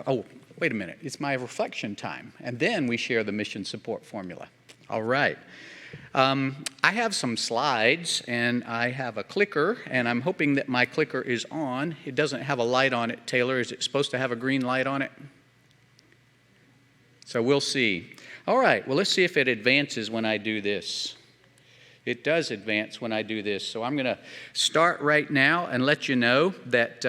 Oh, wait a minute. It's my reflection time. And then we share the mission support formula. All right. I have some slides, and I have a clicker, and I'm hoping that my clicker is on. It doesn't have a light on it, Taylor. Is it supposed to have a green light on it? So we'll see. All right. Well, let's see if it advances when I do this. It does advance when I do this. So I'm going to start right now and let you know that,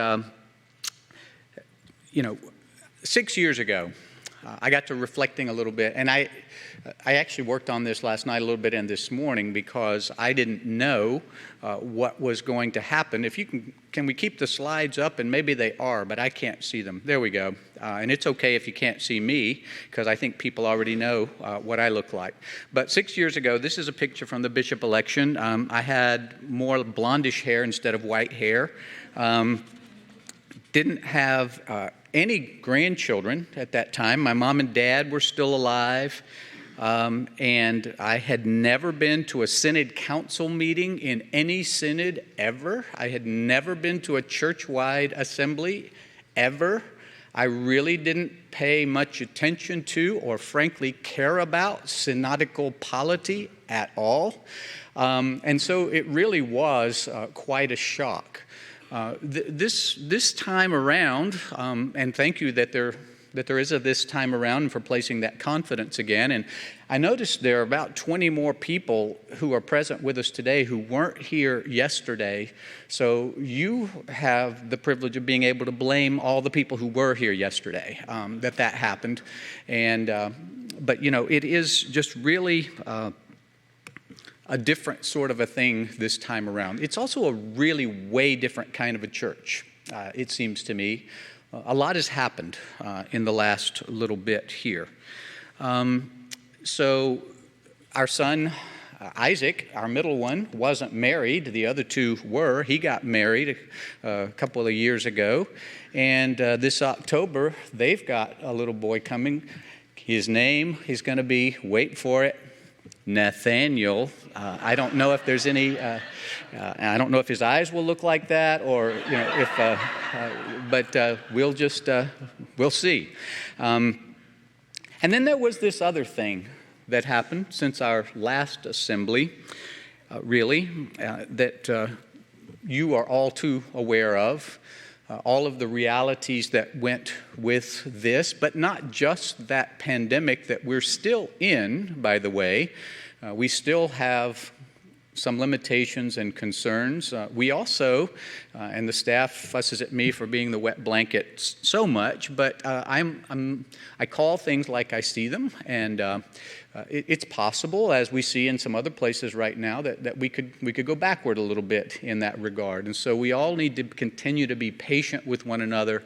6 years ago, I got to reflecting a little bit, and I actually worked on this last night a little bit and this morning because I didn't know what was going to happen. If you can we keep the slides up? And maybe they are, but I can't see them. There we go. And it's okay if you can't see me because I think people already know what I look like. But 6 years ago, this is a picture from the bishop election. I had more blondish hair instead of white hair. Didn't have any grandchildren at that time. My mom and dad were still alive. And I had never been to a synod council meeting in any synod ever. I had never been to a church-wide assembly ever. I really didn't pay much attention to or frankly care about synodical polity at all. And so it really was quite a shock. This time around, and thank you that there is a this time around and for placing that confidence again. And I noticed there are about 20 more people who are present with us today who weren't here yesterday. So you have the privilege of being able to blame all the people who were here yesterday that happened. And but it is just really a different sort of a thing this time around. It's also a really way different kind of a church, it seems to me. A lot has happened in the last little bit here. So our son, Isaac, our middle one, wasn't married. The other two were. He got married a couple of years ago. And this October, they've got a little boy coming. His name is going to be, wait for it, Nathaniel. I don't know if there's any, I don't know if his eyes will look like that or, but we'll see. And then there was this other thing that happened since our last assembly, that you are all too aware of. All of the realities that went with this, but not just that pandemic that we're still in, by the way. We still have some limitations and concerns. We also, and the staff fusses at me for being the wet blanket so much, but I call things like I see them, and it's possible, as we see in some other places right now, that we could go backward a little bit in that regard. And so we all need to continue to be patient with one another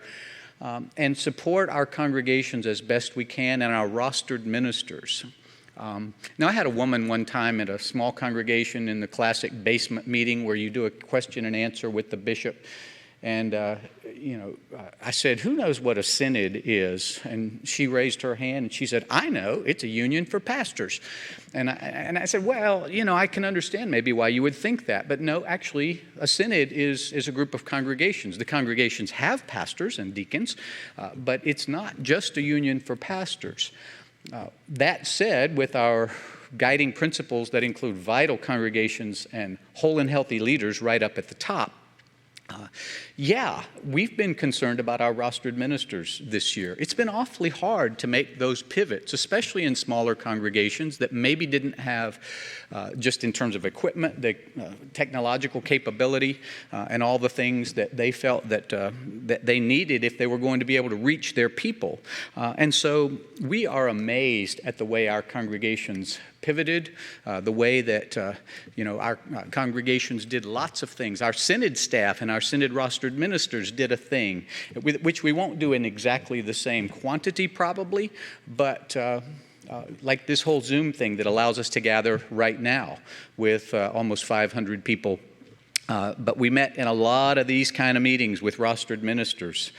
and support our congregations as best we can and our rostered ministers. Now, I had a woman one time at a small congregation in the classic basement meeting where you do a question and answer with the bishop. And, I said, who knows what a synod is? And she raised her hand and she said, I know, it's a union for pastors. And I said, well, I can understand maybe why you would think that. But no, actually, a synod is a group of congregations. The congregations have pastors and deacons, but it's not just a union for pastors. That said, with our guiding principles that include vital congregations and whole and healthy leaders right up at the top, we've been concerned about our rostered ministers this year. It's been awfully hard to make those pivots, especially in smaller congregations that maybe didn't have, just in terms of equipment, the technological capability, and all the things that they felt that they needed if they were going to be able to reach their people. And so we are amazed at the way our congregations pivoted, the way that our congregations did lots of things. Our synod staff and our synod rostered ministers did a thing, which we won't do in exactly the same quantity probably, but like this whole Zoom thing that allows us to gather right now with almost 500 people. But we met in a lot of these kind of meetings with rostered ministers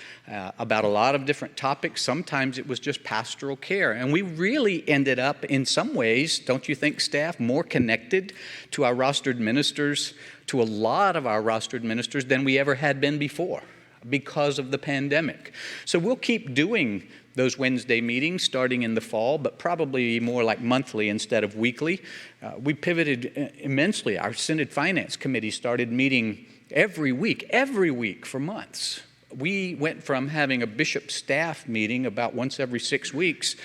about a lot of different topics. Sometimes it was just pastoral care. And we really ended up, in some ways, don't you think, staff, more connected to our rostered ministers, to a lot of our rostered ministers than we ever had been before. because of the pandemic. So we'll keep doing those Wednesday meetings starting in the fall, but probably more like monthly instead of weekly. We pivoted immensely. Our Synod Finance Committee started meeting every week for months. We went from having a bishop staff meeting about once every 6 weeks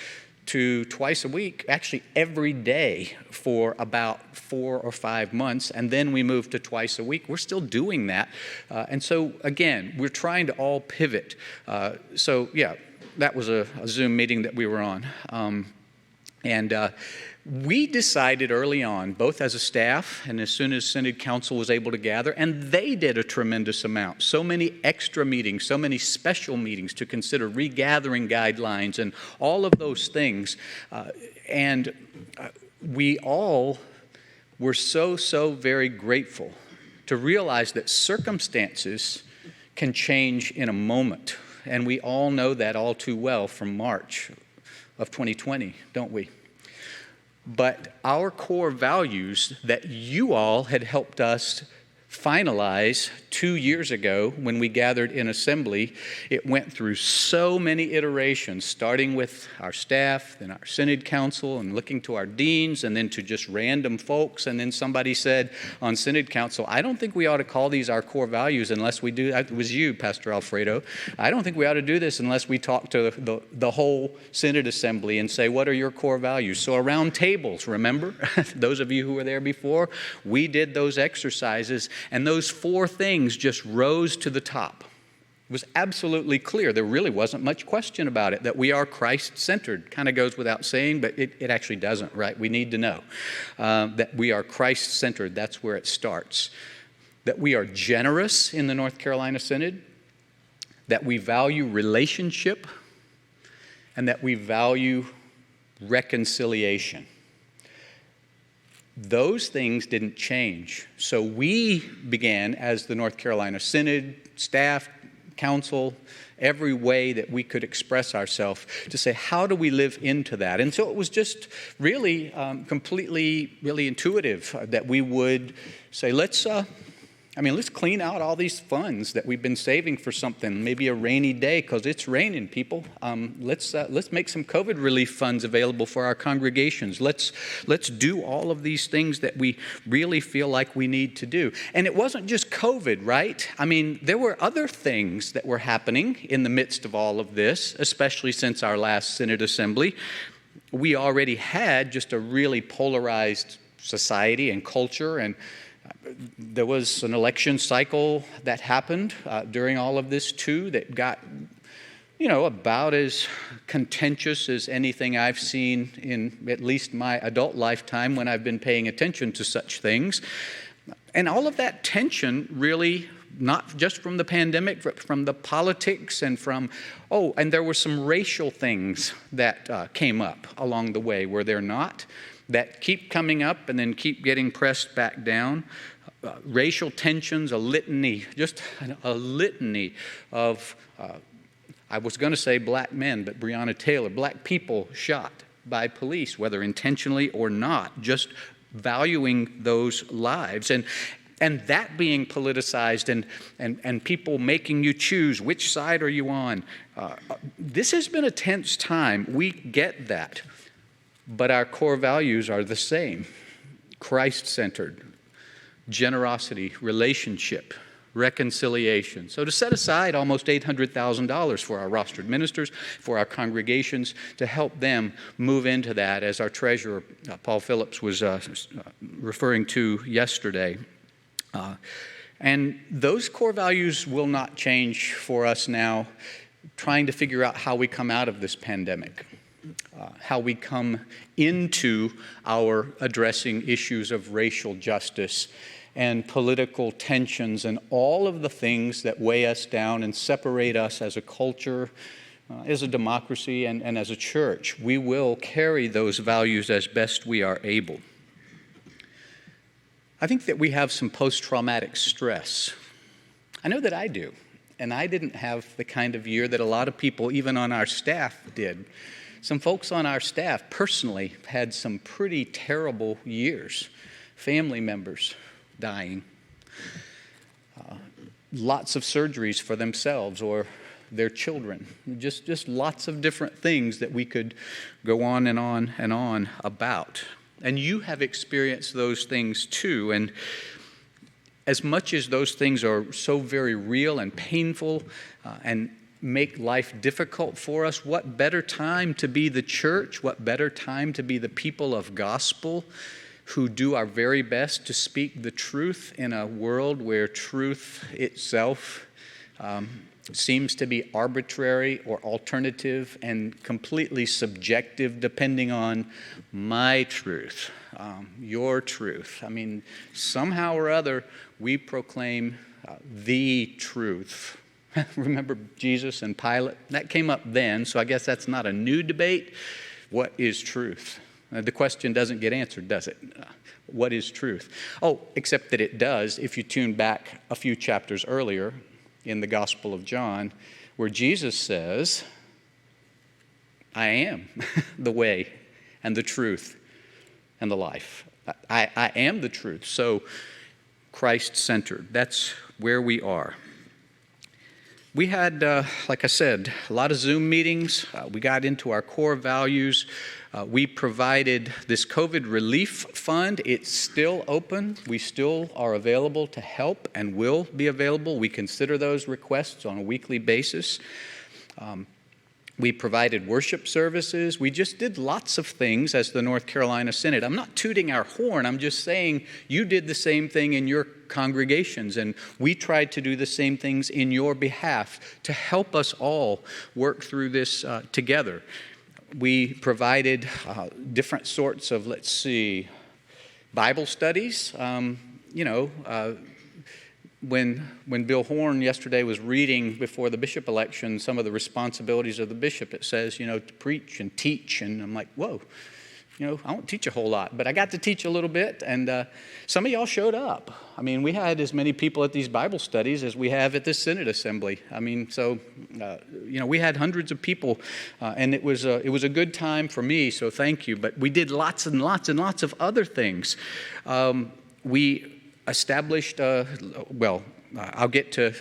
to twice a week, actually every day for about 4 or 5 months, and then we moved to twice a week. We're still doing that. And so, again, we're trying to all pivot. That was a Zoom meeting that we were on. We decided early on, both as a staff and as soon as Synod Council was able to gather, and they did a tremendous amount. So many extra meetings, so many special meetings to consider regathering guidelines and all of those things. We all were so very grateful to realize that circumstances can change in a moment. And we all know that all too well from March of 2020, don't we? But our core values that you all had helped us finalize 2 years ago when we gathered in assembly, it went through so many iterations, starting with our staff, then our Synod Council, and looking to our deans, and then to just random folks. And then somebody said on Synod Council, I don't think we ought to call these our core values unless we do, it was you, Pastor Alfredo, I don't think we ought to do this unless we talk to the whole Synod Assembly and say, what are your core values? So around tables, remember? Those of you who were there before, we did those exercises, and those 4 things just rose to the top. It was absolutely clear. There really wasn't much question about it, that we are Christ-centered. Kind of goes without saying, but it actually doesn't, right? We need to know that we are Christ-centered. That's where it starts. That we are generous in the North Carolina Synod, that we value relationship, and that we value reconciliation. Those things didn't change. So we began, as the North Carolina Synod, staff, council, every way that we could express ourselves to say, how do we live into that? And so it was just really completely intuitive that we would say, let's clean out all these funds that we've been saving for something, maybe a rainy day, because it's raining, people. Let's make some COVID relief funds available for our congregations. Let's do all of these things that we really feel like we need to do. And it wasn't just COVID, right? I mean, there were other things that were happening in the midst of all of this, especially since our last Synod Assembly. We already had just a really polarized society and culture, and there was an election cycle that happened during all of this too that got, about as contentious as anything I've seen in at least my adult lifetime when I've been paying attention to such things. And all of that tension really, not just from the pandemic, but from the politics and and there were some racial things that came up along the way, were there not? That keep coming up and then keep getting pressed back down. Racial tensions, a litany of, I was going to say black men, but Breonna Taylor, black people shot by police, whether intentionally or not, just valuing those lives. And that being politicized and people making you choose which side are you on. This has been a tense time. We get that. But our core values are the same. Christ-centered, generosity, relationship, reconciliation. So to set aside almost $800,000 for our rostered ministers, for our congregations, to help them move into that, as our treasurer, Paul Phillips, was referring to yesterday. And those core values will not change for us now, trying to figure out how we come out of this pandemic. How we come into our addressing issues of racial justice and political tensions and all of the things that weigh us down and separate us as a culture, as a democracy, and as a church. We will carry those values as best we are able. I think that we have some post-traumatic stress. I know that I do, and I didn't have the kind of year that a lot of people, even on our staff, did. Some folks on our staff personally had some pretty terrible years, family members dying. lots of surgeries for themselves or their children. Just lots of different things that we could go on and on and on about. And you have experienced those things too. And as much as those things are so very real and painful and make life difficult for us, what better time to be the church? What better time to be the people of gospel who do our very best to speak the truth in a world where truth itself seems to be arbitrary or alternative and completely subjective depending on my truth, your truth. I mean, somehow or other, we proclaim the truth. Remember Jesus and Pilate? That came up then, so I guess that's not a new debate. What is truth? The question doesn't get answered, does it? What is truth? Oh, except that it does if you tune back a few chapters earlier in the Gospel of John, where Jesus says, I am the way and the truth and the life. I am the truth. So Christ-centered. That's where we are. We had, like I said, a lot of Zoom meetings. We got into our core values. We provided this COVID relief fund. It's still open. We still are available to help and will be available. We consider those requests on a weekly basis. We provided worship services. We just did lots of things as the North Carolina Synod. I'm not tooting our horn. I'm just saying you did the same thing in your congregations, and we tried to do the same things in your behalf to help us all work through this together. We provided different sorts of, Bible studies. When Bill Horn yesterday was reading before the bishop election some of the responsibilities of the bishop, it says, to preach and teach. And I'm like, whoa, I don't teach a whole lot, but I got to teach a little bit. And some of y'all showed up. I mean, we had as many people at these Bible studies as we have at this Synod Assembly. I mean, so, we had hundreds of people, and it was a good time for me, so thank you. But we did lots and lots and lots of other things. We established, I'll get to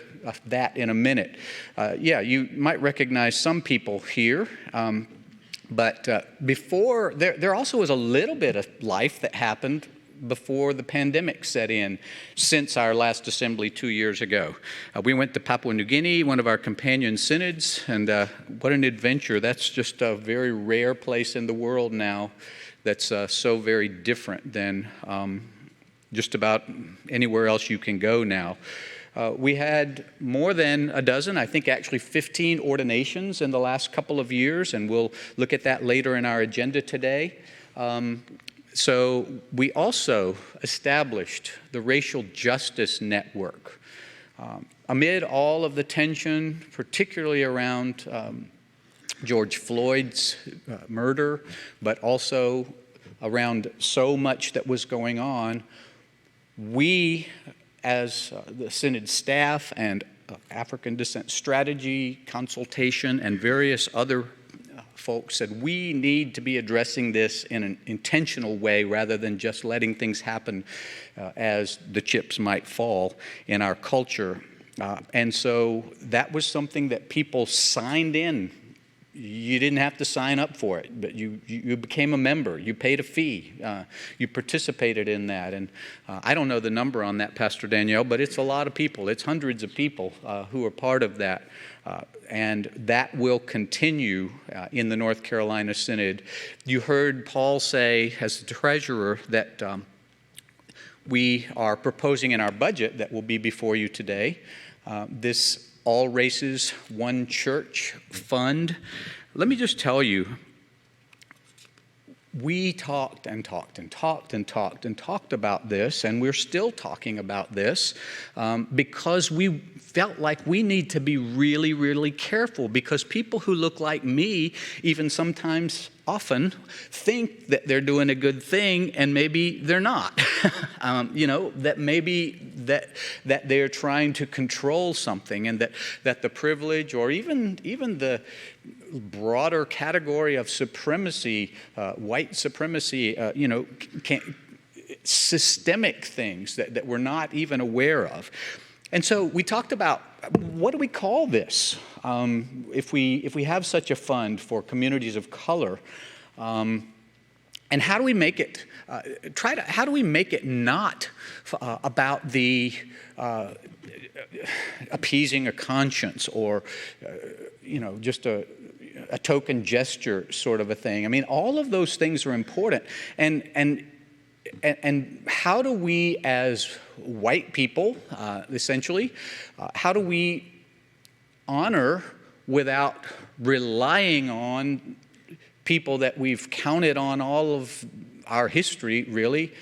that in a minute. You might recognize some people here, but before, there also was a little bit of life that happened before the pandemic set in since our last assembly 2 years ago. We went to Papua New Guinea, one of our companion synods, and what an adventure. That's just a very rare place in the world now that's so very different than just about anywhere else you can go now. We had more than a dozen, I think actually 15 ordinations in the last couple of years, and we'll look at that later in our agenda today. So we also established the Racial Justice Network. Amid all of the tension, particularly around George Floyd's murder, but also around so much that was going on, we, as the Synod staff and African Descent Strategy, Consultation, and various other folks said we need to be addressing this in an intentional way rather than just letting things happen as the chips might fall in our culture. And so that was something that people signed in. You didn't have to sign up for it, but you became a member. You paid a fee. You participated in that. And I don't know the number on that, Pastor Danielle, but it's a lot of people. It's hundreds of people who are part of that. And that will continue in the North Carolina Synod. You heard Paul say, as the treasurer, that we are proposing in our budget that will be before you today, this All Races, One Church fund. Let me just tell you, we talked and talked and talked and talked and talked about this, and we're still talking about this because we felt like we need to be really, really careful, because people who look like me, even sometimes often, think that they're doing a good thing, and maybe they're not. That maybe that they're trying to control something, and that the privilege or even the broader category of supremacy, white supremacy, systemic things that we're not even aware of. And so we talked about, what do we call this? If we have such a fund for communities of color, and how do we make it, how do we make it not about the appeasing a conscience or, just a token gesture sort of a thing? I mean, all of those things are important. And how do we as white people, essentially, how do we honor without relying on people that we've counted on all of our history, really,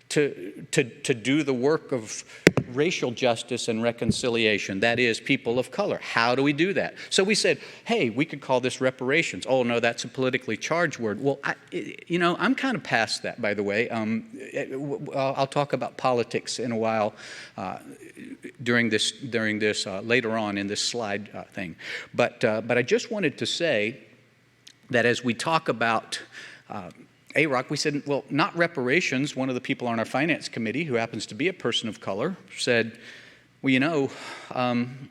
to do the work of racial justice and reconciliation, that is, people of color? How do we do that? So we said, hey, we could call this reparations. Oh, no, that's a politically charged word. Well, I'm kind of past that, by the way. I'll talk about politics in a while during this later on in this slide thing. But I just wanted to say that as we talk about AROC, we said, well, not reparations. One of the people on our finance committee, who happens to be a person of color, said, well,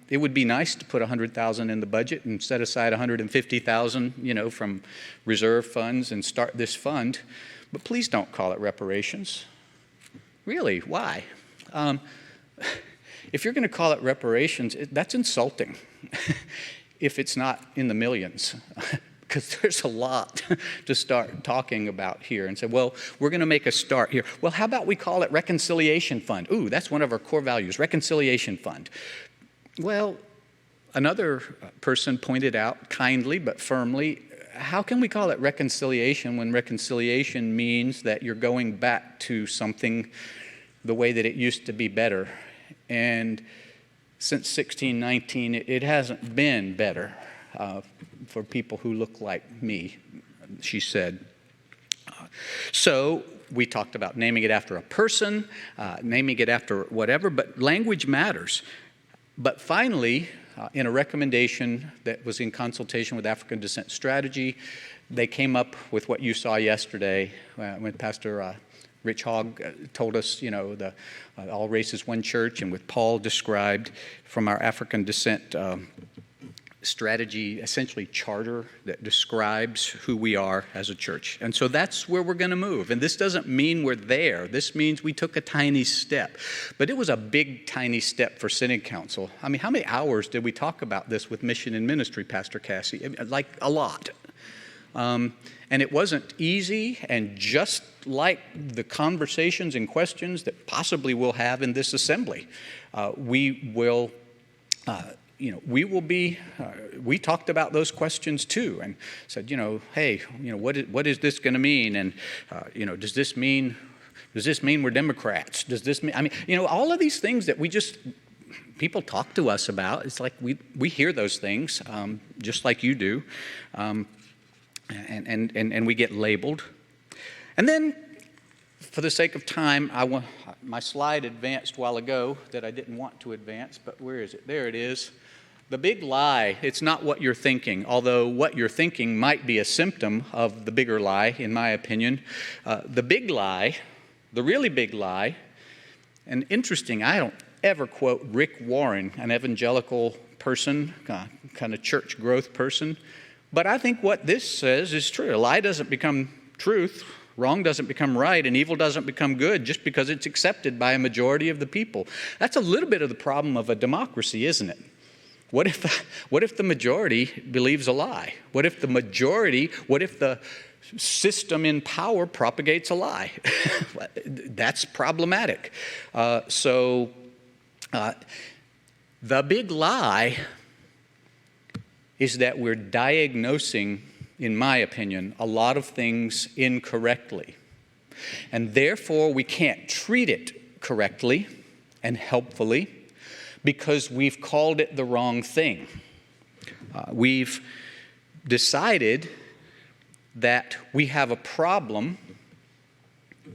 it would be nice to put $100,000 in the budget and set aside $150,000, from reserve funds and start this fund, but please don't call it reparations. Really, why? If you're going to call it reparations, that's insulting if it's not in the millions. Because there's a lot to start talking about here and say, well, we're going to make a start here. Well, how about we call it Reconciliation Fund? Ooh, that's one of our core values, Reconciliation Fund. Well, another person pointed out kindly but firmly, how can we call it reconciliation when reconciliation means that you're going back to something the way that it used to be better? And since 1619, it hasn't been better. For people who look like me, she said. So we talked about naming it after a person, naming it after whatever, but language matters. But finally, in a recommendation that was in consultation with African Descent Strategy, they came up with what you saw yesterday when Pastor Rich Hogg told us, the all races, one church, and with Paul described from our African Descent strategy, essentially charter that describes who we are as a church. And so that's where we're going to move. And this doesn't mean we're there. This means we took a tiny step. But it was a big, tiny step for Synod Council. I mean, how many hours did we talk about this with Mission and Ministry, Pastor Cassie? Like a lot. And it wasn't easy, and just like the conversations and questions that possibly we'll have in this assembly, we will be, we talked about those questions too and said, hey, what is this going to mean? And, does this mean we're Democrats? Does this mean, all of these things that people talk to us about, it's like we hear those things just like you do, and we get labeled. And then, for the sake of time, my slide advanced a while ago that I didn't want to advance, but where is it? There it is. The big lie, it's not what you're thinking, although what you're thinking might be a symptom of the bigger lie, in my opinion. The big lie, the really big lie, and interesting, I don't ever quote Rick Warren, an evangelical person, kind of church growth person, but I think what this says is true. A lie doesn't become truth, wrong doesn't become right, and evil doesn't become good just because it's accepted by a majority of the people. That's a little bit of the problem of a democracy, isn't it? What if the majority believes a lie? What if the system in power propagates a lie? That's problematic. The big lie is that we're diagnosing, in my opinion, a lot of things incorrectly. And therefore, we can't treat it correctly and helpfully, because we've called it the wrong thing. We've decided that we have a problem,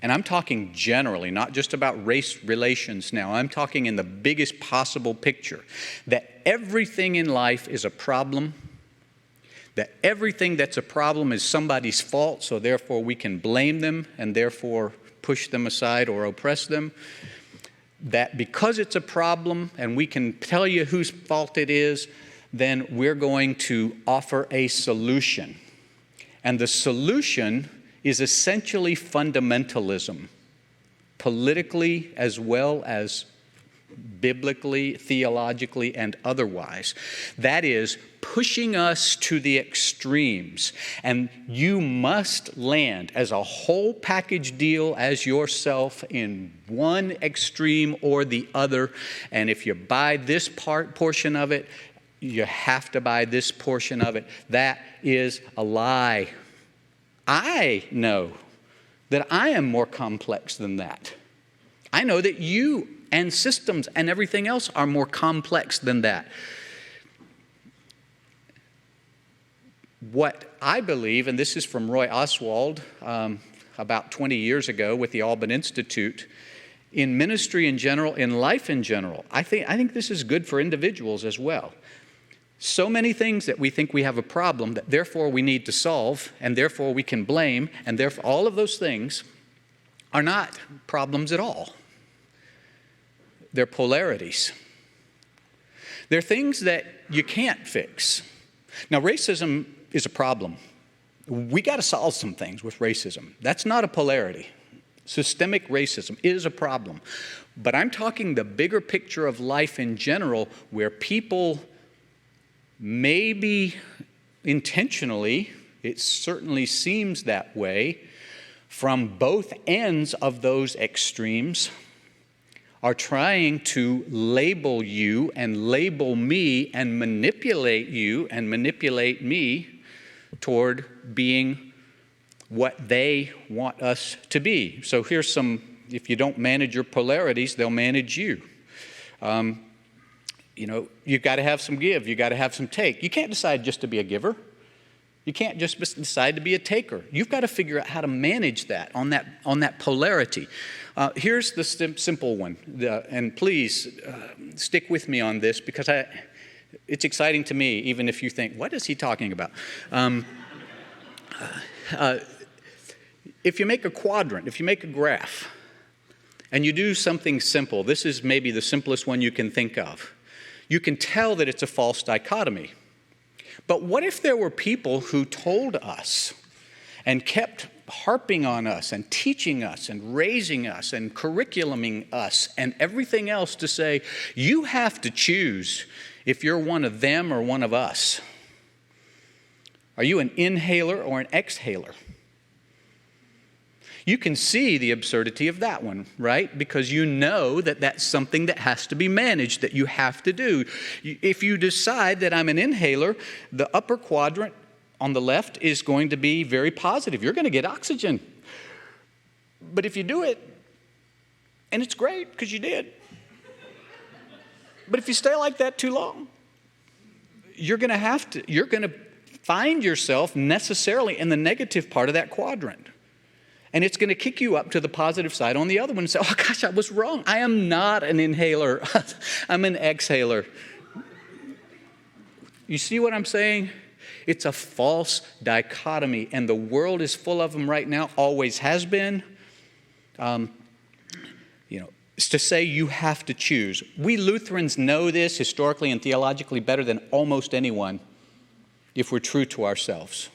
and I'm talking generally, not just about race relations now. I'm talking in the biggest possible picture, that everything in life is a problem, that everything that's a problem is somebody's fault, so therefore we can blame them and therefore push them aside or oppress them. that because it's a problem and we can tell you whose fault it is, then we're going to offer a solution. And the solution is essentially fundamentalism, politically as well as biblically, theologically, and otherwise. That is pushing us to the extremes. And you must land as a whole package deal as yourself in one extreme or the other. And if you buy this portion of it, you have to buy this portion of it. That is a lie. I know that I am more complex than that. I know that you and systems and everything else are more complex than that. What I believe, and this is from Roy Oswald about 20 years ago with the Alban Institute, in ministry in general, in life in general, I think this is good for individuals as well. So many things that we think we have a problem that therefore we need to solve, and therefore we can blame, and therefore all of those things are not problems at all. They're polarities. They're things that you can't fix. Now, racism is a problem. We got to solve some things with racism. That's not a polarity. Systemic racism is a problem. But I'm talking the bigger picture of life in general, where people maybe intentionally, it certainly seems that way, from both ends of those extremes, are trying to label you and label me and manipulate you and manipulate me toward being what they want us to be. So here's some, if you don't manage your polarities, they'll manage you. You've got to have some give. You've got to have some take. You can't decide just to be a giver. You can't just decide to be a taker. You've got to figure out how to manage that on that polarity. Here's the simple one, and please stick with me on this because it's exciting to me, even if you think, what is he talking about? If you make a quadrant, if you make a graph, and you do something simple, this is maybe the simplest one you can think of. You can tell that it's a false dichotomy. But what if there were people who told us and kept harping on us and teaching us and raising us and curriculuming us and everything else to say, you have to choose if you're one of them or one of us? Are you an inhaler or an exhaler? You can see the absurdity of that one, right? Because you know that that's something that has to be managed, that you have to do. If you decide that I'm an inhaler, the upper quadrant on the left is going to be very positive. You're going to get oxygen. But if you do it, and it's great because you did, but if you stay like that too long, you're going to find yourself necessarily in the negative part of that quadrant. And it's going to kick you up to the positive side on the other one and say, oh gosh, I was wrong. I am not an inhaler. I'm an exhaler. You see what I'm saying? It's a false dichotomy, and the world is full of them right now, always has been. It's to say you have to choose. We Lutherans know this historically and theologically better than almost anyone if we're true to ourselves.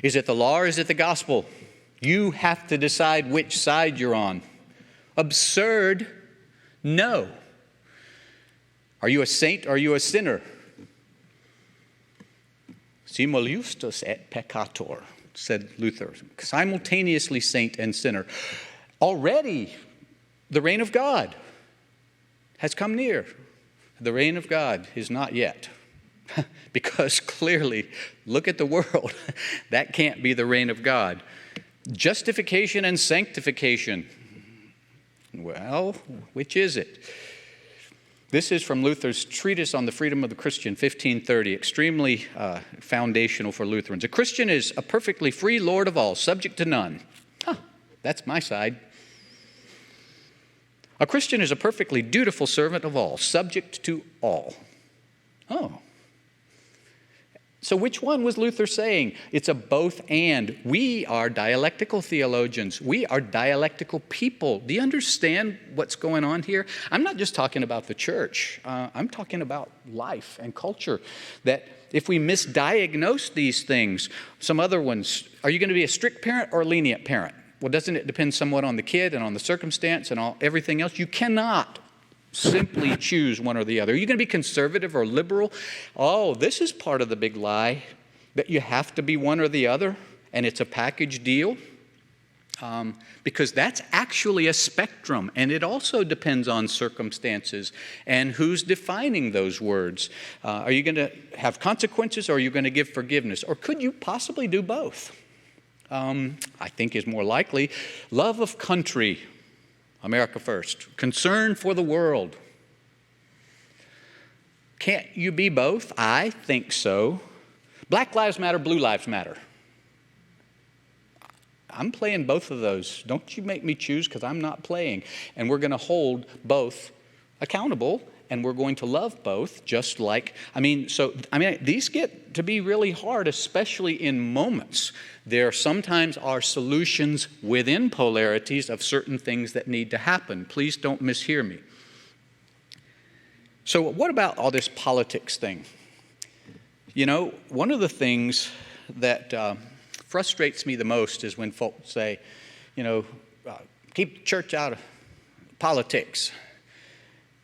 Is it the law or is it the gospel? You have to decide which side you're on. Absurd? No. Are you a saint or are you a sinner? Simul justus et peccator, said Luther. Simultaneously saint and sinner. Already, the reign of God has come near. The reign of God is not yet. Because clearly, look at the world. That can't be the reign of God. Justification and sanctification. Well, which is it? This is from Luther's Treatise on the Freedom of the Christian, 1530, extremely foundational for Lutherans. A Christian is a perfectly free lord of all, subject to none. That's my side. A Christian is a perfectly dutiful servant of all, subject to all. Oh. So which one was Luther saying? It's a both and. We are dialectical theologians. We are dialectical people. Do you understand what's going on here? I'm not just talking about the church. I'm talking about life and culture. That if we misdiagnose these things, some other ones, are you going to be a strict parent or a lenient parent? Well, doesn't it depend somewhat on the kid and on the circumstance and everything else? You cannot simply choose one or the other. Are you going to be conservative or liberal? Oh, this is part of the big lie, that you have to be one or the other, and it's a package deal. Because that's actually a spectrum, and it also depends on circumstances and who's defining those words. Are you going to have consequences, or are you going to give forgiveness? Or could you possibly do both? I think is more likely. Love of country, America first. Concern for the world. Can't you be both? I think so. Black lives matter, blue lives matter. I'm playing both of those. Don't you make me choose, because I'm not playing. And we're going to hold both accountable, and we're going to love both, just like, these get to be really hard, especially in moments. There sometimes are solutions within polarities of certain things that need to happen. Please don't mishear me. So what about all this politics thing? You know, one of the things that frustrates me the most is when folks say, keep the church out of politics.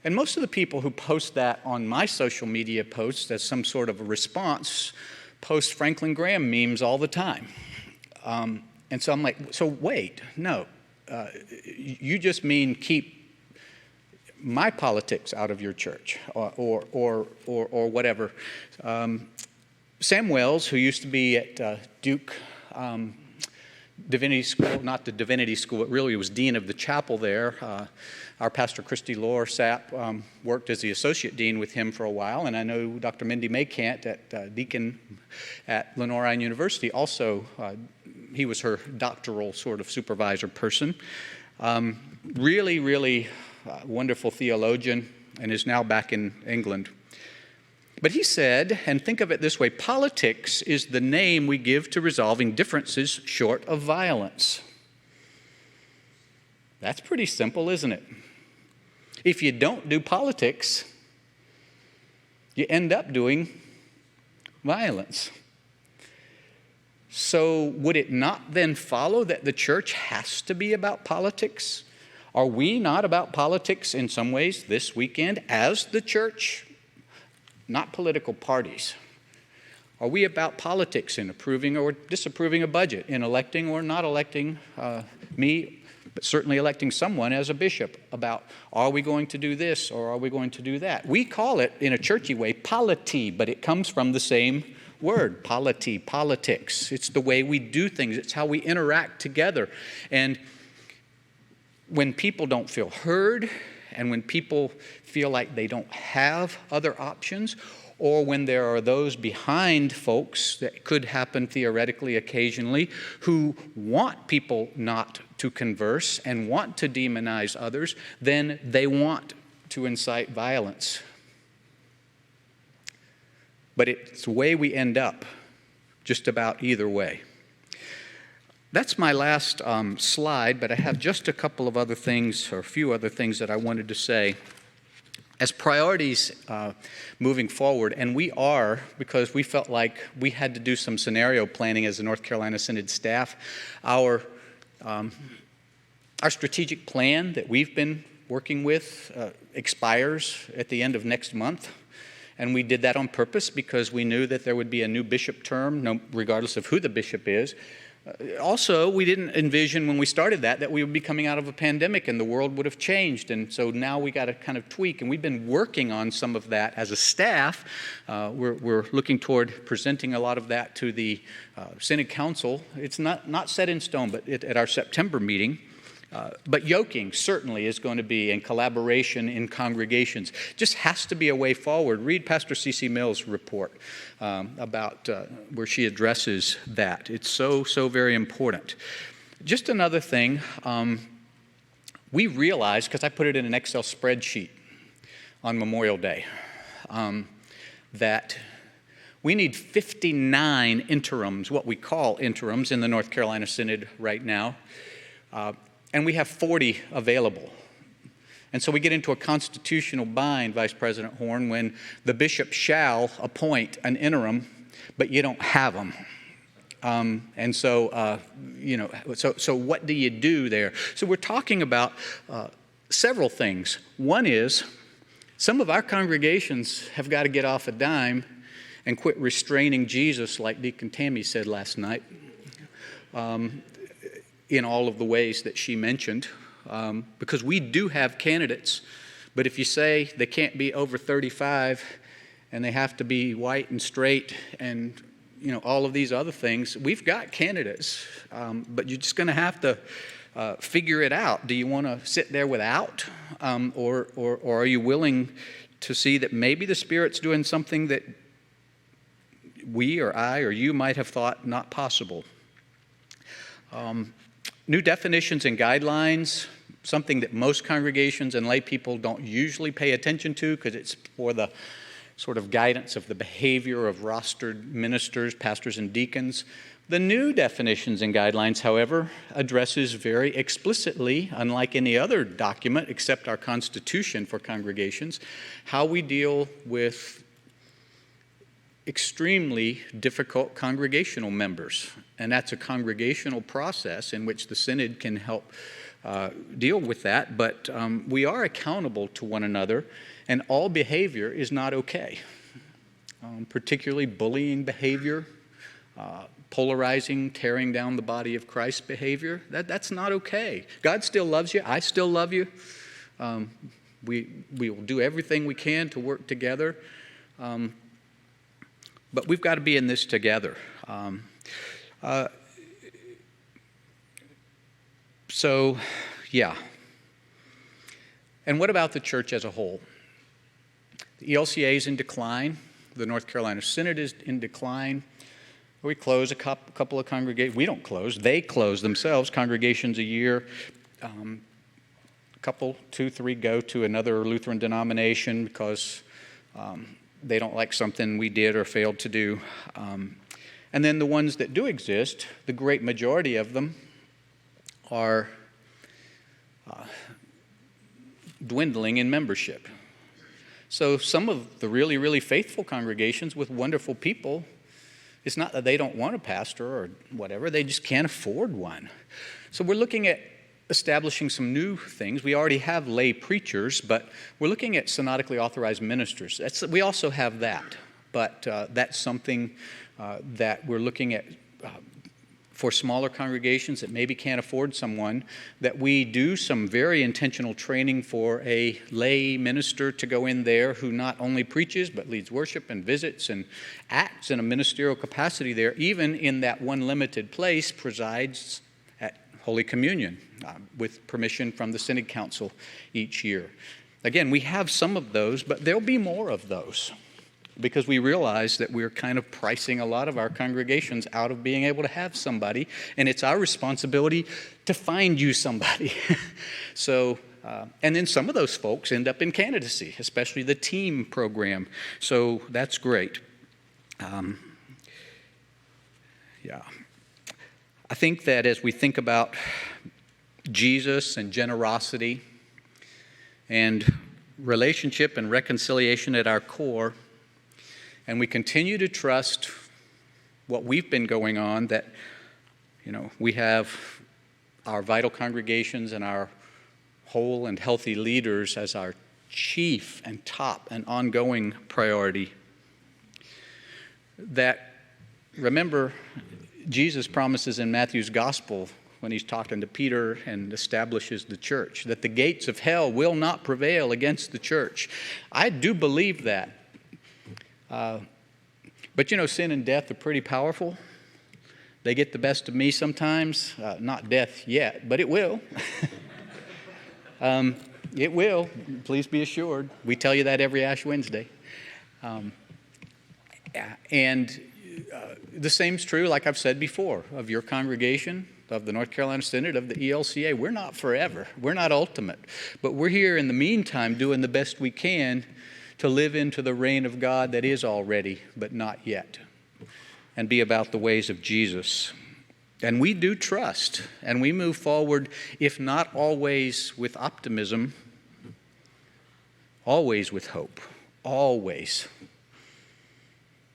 And most of the people who post that on my social media posts as some sort of a response post Franklin Graham memes all the time. And so I'm like, so wait, no. You just mean keep my politics out of your church or whatever. Sam Wells, who used to be at Duke Divinity School, not the Divinity School, but really was dean of the chapel there. Our pastor, Christy Lohr Sapp, worked as the associate dean with him for a while, and I know Dr. Mindy Maycant at deacon at Lenore University also, he was her doctoral sort of supervisor person. Really wonderful theologian, and is now back in England. But he said, and think of it this way, politics is the name we give to resolving differences short of violence. That's pretty simple, isn't it? If you don't do politics, you end up doing violence. So would it not then follow that the church has to be about politics? Are we not about politics in some ways this weekend as the church? Not political parties. Are we about politics in approving or disapproving a budget, in electing or not electing me, but certainly electing someone as a bishop, about are we going to do this or are we going to do that? We call it, in a churchy way, polity, but it comes from the same word, polity, politics. It's the way we do things. It's how we interact together. And when people don't feel heard, and when people feel like they don't have other options, or when there are those behind folks, that could happen theoretically occasionally, who want people not to converse and want to demonize others, then they want to incite violence. But it's the way we end up, just about either way. That's my last slide, but I have just a couple of other things, or a few other things that I wanted to say. As priorities moving forward, and we are, because we felt like we had to do some scenario planning as the North Carolina Synod staff, our strategic plan that we've been working with expires at the end of next month. And we did that on purpose because we knew that there would be a new bishop term, regardless of who the bishop is. Also, we didn't envision when we started that we would be coming out of a pandemic and the world would have changed. And so now we got to kind of tweak. And we've been working on some of that as a staff. We're looking toward presenting a lot of that to the Synod Council. It's not set in stone, but at our September meeting. But yoking certainly is going to be, and collaboration in congregations. Just has to be a way forward. Read Pastor C.C. Mills' report about where she addresses that. It's so very important. Just another thing, we realized, because I put it in an Excel spreadsheet on Memorial Day, that We need 59 interims, what we call interims, in the North Carolina Synod right now. And we have 40 available. And so we get into a constitutional bind, Vice President Horn, when the bishop shall appoint an interim, but you don't have them. And so, so what do you do there? So we're talking about several things. One is, some of our congregations have got to get off a dime and quit restraining Jesus, like Deacon Tammy said last night, in all of the ways that she mentioned, because we do have candidates. But if you say they can't be over 35 and they have to be white and straight and all of these other things, we've got candidates, but you're just going to have to figure it out. Do you want to sit there without, or are you willing to see that maybe the Spirit's doing something that we or I or you might have thought not possible? New definitions and guidelines, something that most congregations and lay people don't usually pay attention to because it's for the sort of guidance of the behavior of rostered ministers, pastors, and deacons. The new definitions and guidelines, however, addresses very explicitly, unlike any other document except our Constitution for congregations, how we deal with extremely difficult congregational members. And that's a congregational process in which the Synod can help deal with that. But we are accountable to one another, and all behavior is not okay. Particularly bullying behavior, polarizing, tearing down the body of Christ behavior. That's not okay. God still loves you. I still love you. We will do everything we can to work together. But we've got to be in this together. So, yeah. And what about the church as a whole? The ELCA is in decline. The North Carolina Synod is in decline. We close a couple of congregations. We don't close. They close themselves, congregations a year. Couple, 2, 3 go to another Lutheran denomination because they don't like something we did or failed to do. And then the ones that do exist, the great majority of them are dwindling in membership. So some of the really, really faithful congregations with wonderful people, it's not that they don't want a pastor or whatever, they just can't afford one. So we're looking at establishing some new things. We already have lay preachers, but we're looking at synodically authorized ministers. We also have that, but that's something that we're looking at for smaller congregations that maybe can't afford someone, that we do some very intentional training for a lay minister to go in there who not only preaches but leads worship and visits and acts in a ministerial capacity there, even in that one limited place, presides at Holy Communion with permission from the Synod Council each year. Again, we have some of those, but there'll be more of those, because we realize that we're kind of pricing a lot of our congregations out of being able to have somebody, and it's our responsibility to find you somebody. So, and then some of those folks end up in candidacy, especially the team program. So that's great. Yeah. I think that as we think about Jesus and generosity and relationship and reconciliation at our core, and we continue to trust what we've been going on, that, we have our vital congregations and our whole and healthy leaders as our chief and top and ongoing priority. That, remember, Jesus promises in Matthew's gospel when he's talking to Peter and establishes the church, that the gates of hell will not prevail against the church. I do believe that. But sin and death are pretty powerful. They get the best of me sometimes. Not death yet, but it will. It will. Please be assured. We tell you that every Ash Wednesday. And the same's true, like I've said before, of your congregation, of the North Carolina Synod, of the ELCA. We're not forever. We're not ultimate. But we're here in the meantime doing the best we can to live into the reign of God that is already, but not yet, and be about the ways of Jesus. And we do trust, and we move forward, if not always with optimism, always with hope. Always.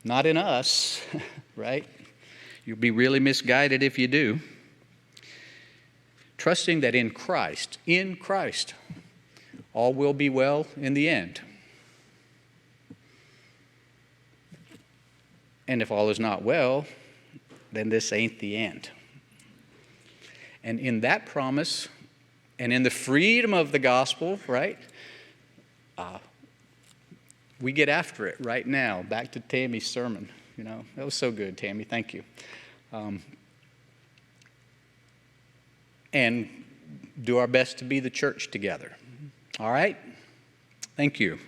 Not in us, right? You'll be really misguided if you do. Trusting that in Christ, all will be well in the end. And if all is not well, then this ain't the end. And in that promise, and in the freedom of the gospel, right, we get after it right now. Back to Tammy's sermon. That was so good, Tammy. Thank you. And do our best to be the church together. All right? Thank you.